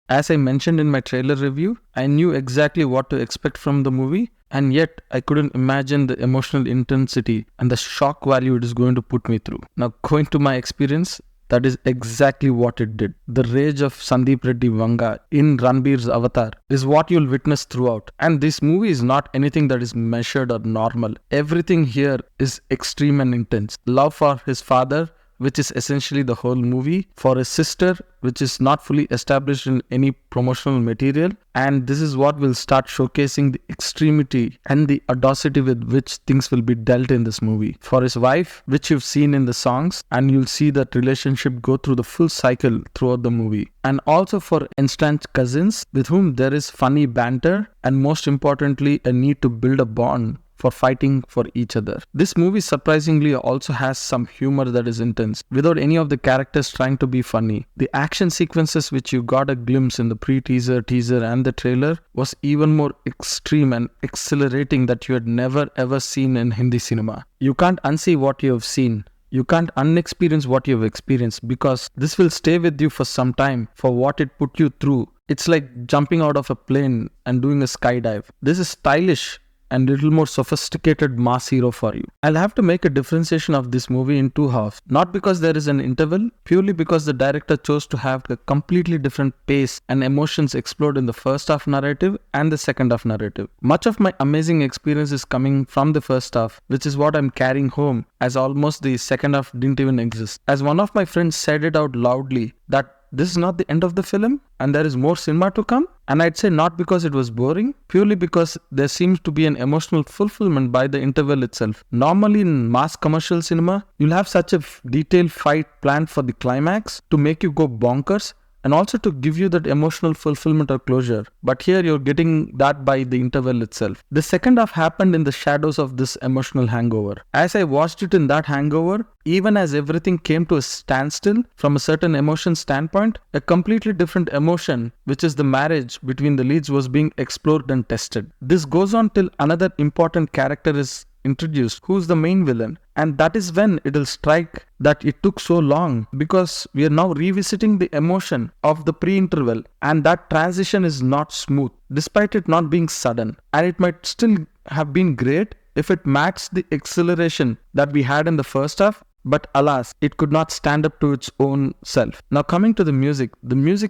As I mentioned in my trailer review, I knew exactly what to expect from the movie, and yet I couldn't imagine the emotional intensity and the shock value it is going to put me through. Now, going to my experience, that is exactly what it did. The rage of Sandeep Reddy Vanga in Ranbir's avatar is what you'll witness throughout. And this movie is not anything that is measured or normal. Everything here is extreme and intense. Love for his father, which is essentially the whole movie, for his sister, which is not fully established in any promotional material. And this is what will start showcasing the extremity and the audacity with which things will be dealt in this movie. For his wife, which you've seen in the songs, and you'll see that relationship go through the full cycle throughout the movie. And also for estranged cousins, with whom there is funny banter, and most importantly, a need to build a bond for fighting for each other. This movie surprisingly also has some humor that is intense, without any of the characters trying to be funny. The action sequences which you got a glimpse in the pre-teaser, teaser and the trailer was even more extreme and accelerating that you had never ever seen in Hindi cinema. You can't unsee what you have seen. You can't unexperience what you have experienced, because this will stay with you for some time for what it put you through. It's like jumping out of a plane and doing a skydive. This is stylish and little more sophisticated mass hero for you. I'll have to make a differentiation of this movie in two halves. Not because there is an interval, purely because the director chose to have a completely different pace and emotions explored in the first half narrative and the second half narrative. Much of my amazing experience is coming from the first half, which is what I'm carrying home, as almost the second half didn't even exist. As one of my friends said it out loudly, that this is not the end of the film and there is more cinema to come. And I'd say not because it was boring, purely because there seems to be an emotional fulfillment by the interval itself. Normally in mass commercial cinema, you'll have such a detailed fight planned for the climax to make you go bonkers, and also to give you that emotional fulfillment or closure. But here you're getting that by the interval itself. The second half happened in the shadows of this emotional hangover. As I watched it in that hangover, even as everything came to a standstill from a certain emotion standpoint, a completely different emotion, which is the marriage between the leads, was being explored and tested. This goes on till another important character is introduced, who's the main villain. And that is when it'll strike that it took so long, because we are now revisiting the emotion of the pre-interval, and that transition is not smooth, despite it not being sudden. And it might still have been great if it matched the acceleration that we had in the first half, but alas, it could not stand up to its own self. Now coming to the music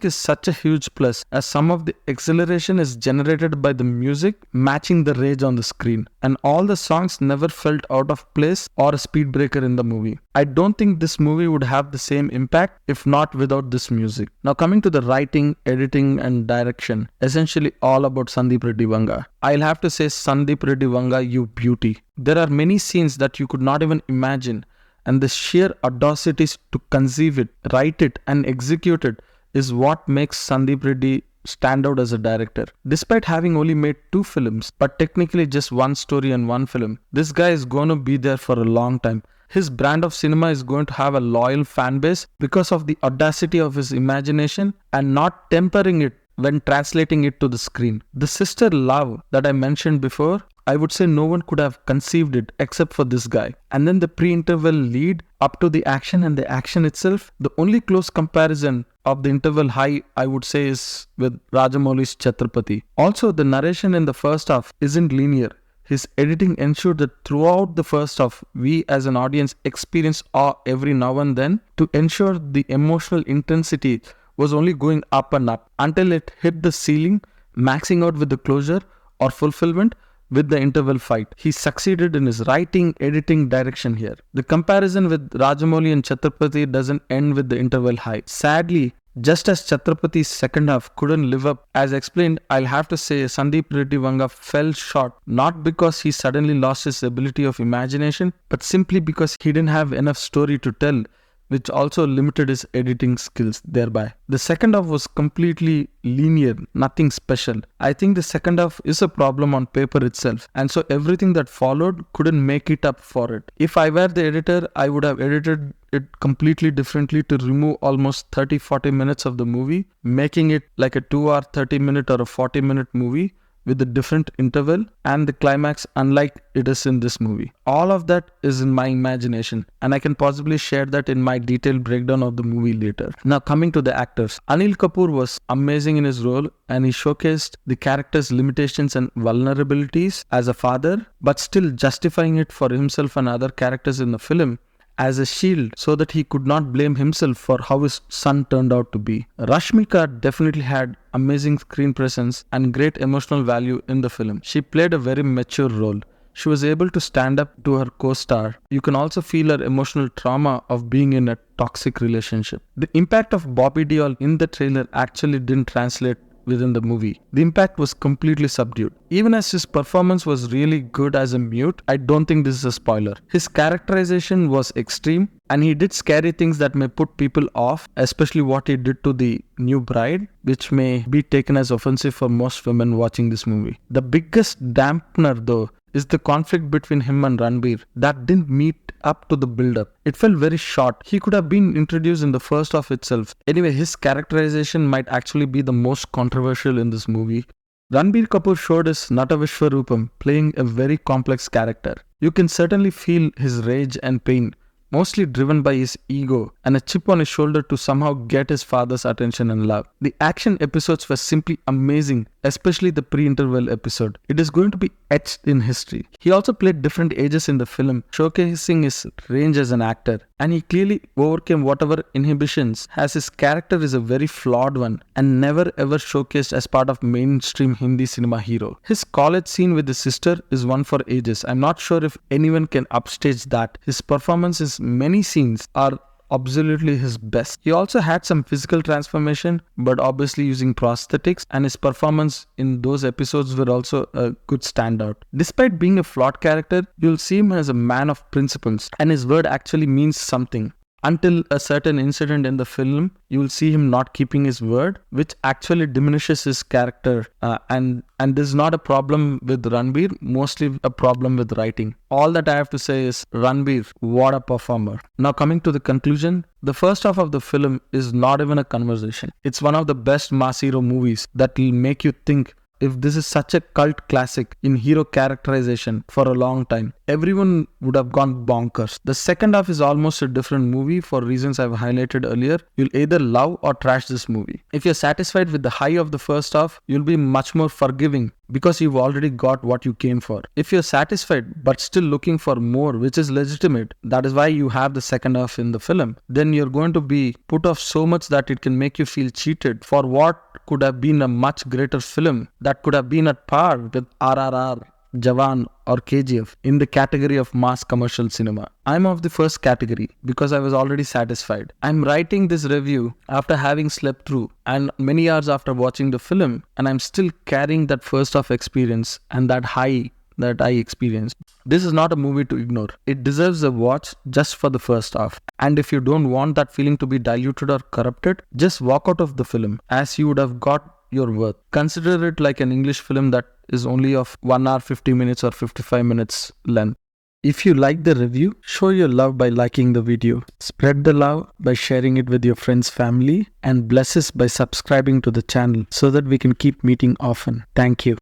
is such a huge plus, as some of the acceleration is generated by the music matching the rage on the screen. And all the songs never felt out of place or a speed breaker in the movie. I don't think this movie would have the same impact if not without this music. Now coming to the writing, editing and direction, essentially all about Sandeep Reddy Vanga. I'll have to say, Sandeep Reddy Vanga, you beauty. There are many scenes that you could not even imagine, and the sheer audacity to conceive it, write it and execute it is what makes Sandeep Reddy stand out as a director. Despite having only made 2 films, but technically just one story and one film, this guy is going to be there for a long time. His brand of cinema is going to have a loyal fan base because of the audacity of his imagination and not tempering it when translating it to the screen. The sister love that I mentioned before, I would say no one could have conceived it except for this guy. And then the pre-interval lead up to the action, and the action itself, the only close comparison of the interval high I would say is with Rajamouli's Chhatrapati. Also, the narration in the first half isn't linear. His editing ensured that throughout the first half, we as an audience experience awe every now and then, to ensure the emotional intensity was only going up and up until it hit the ceiling, maxing out with the closure or fulfillment with the interval fight. He succeeded in his writing, editing, direction here. The comparison with Rajamouli and Chhatrapati doesn't end with the interval high. Sadly, just as Chhatrapati's second half couldn't live up, as explained, I'll have to say Sandeep Reddy Vanga fell short, not because he suddenly lost his ability of imagination, but simply because he didn't have enough story to tell, which also limited his editing skills thereby. The second half was completely linear, nothing special. I think the second half is a problem on paper itself, and so everything that followed couldn't make it up for it. If I were the editor, I would have edited it completely differently to remove almost 30-40 minutes of the movie, making it like a 2 hour 30 minute or a 40 minute movie with a different interval and the climax unlike it is in this movie. All of that is in my imagination, and I can possibly share that in my detailed breakdown of the movie later. Now coming to the actors. Anil Kapoor was amazing in his role, and he showcased the character's limitations and vulnerabilities as a father, but still justifying it for himself and other characters in the film as a shield so that he could not blame himself for how his son turned out to be. Rashmika definitely had amazing screen presence and great emotional value in the film. She played a very mature role. She was able to stand up to her co-star. You can also feel her emotional trauma of being in a toxic relationship. The impact of Bobby Deol in the trailer actually didn't translate within the movie. The impact was completely subdued. Even as his performance was really good as a mute, I don't think this is a spoiler. His characterization was extreme, and he did scary things that may put people off, especially what he did to the new bride, which may be taken as offensive for most women watching this movie. The biggest dampener though is the conflict between him and Ranbir that didn't meet up to the build-up. It felt very short. He could have been introduced in the first half itself. Anyway, his characterization might actually be the most controversial in this movie. Ranbir Kapoor showed his Nata Vishwarupam, playing a very complex character. You can certainly feel his rage and pain, mostly driven by his ego and a chip on his shoulder to somehow get his father's attention and love. The action episodes were simply amazing, especially the pre-interval episode. It is going to be etched in history. He also played different ages in the film, showcasing his range as an actor, and he clearly overcame whatever inhibitions, as his character is a very flawed one and never ever showcased as part of mainstream Hindi cinema hero. His college scene with his sister is one for ages. I'm not sure if anyone can upstage that. His performances many scenes are absolutely his best. He also had some physical transformation, but obviously using prosthetics, and his performance in those episodes were also a good standout. Despite being a flawed character, you'll see him as a man of principles, and his word actually means something. Until a certain incident in the film, you will see him not keeping his word, which actually diminishes his character. And this is not a problem with Ranbir, mostly a problem with writing. All that I have to say is, Ranbir, what a performer. Now coming to the conclusion, the first half of the film is not even a conversation. It's one of the best mass hero movies that will make you think, if this is such a cult classic in hero characterization for a long time, everyone would have gone bonkers. The second half is almost a different movie for reasons I've highlighted earlier. You'll either love or trash this movie. If you're satisfied with the high of the first half, you'll be much more forgiving because you've already got what you came for. If you're satisfied but still looking for more, which is legitimate, that is why you have the second half in the film, then you're going to be put off so much that it can make you feel cheated for what could have been a much greater film that could have been at par with RRR, Jawan or KGF in the category of mass commercial cinema. I'm of the first category because I was already satisfied. I'm writing this review after having slept through and many hours after watching the film, and I'm still carrying that first half experience and that high that I experienced. This is not a movie to ignore. It deserves a watch just for the first half. And if you don't want that feeling to be diluted or corrupted, just walk out of the film as you would have got your worth. Consider it like an English film that is only of 1 hour 50 minutes or 55 minutes length. If you like the review, show your love by liking the video. Spread the love by sharing it with your friends, family, and bless us by subscribing to the channel so that we can keep meeting often. Thank you.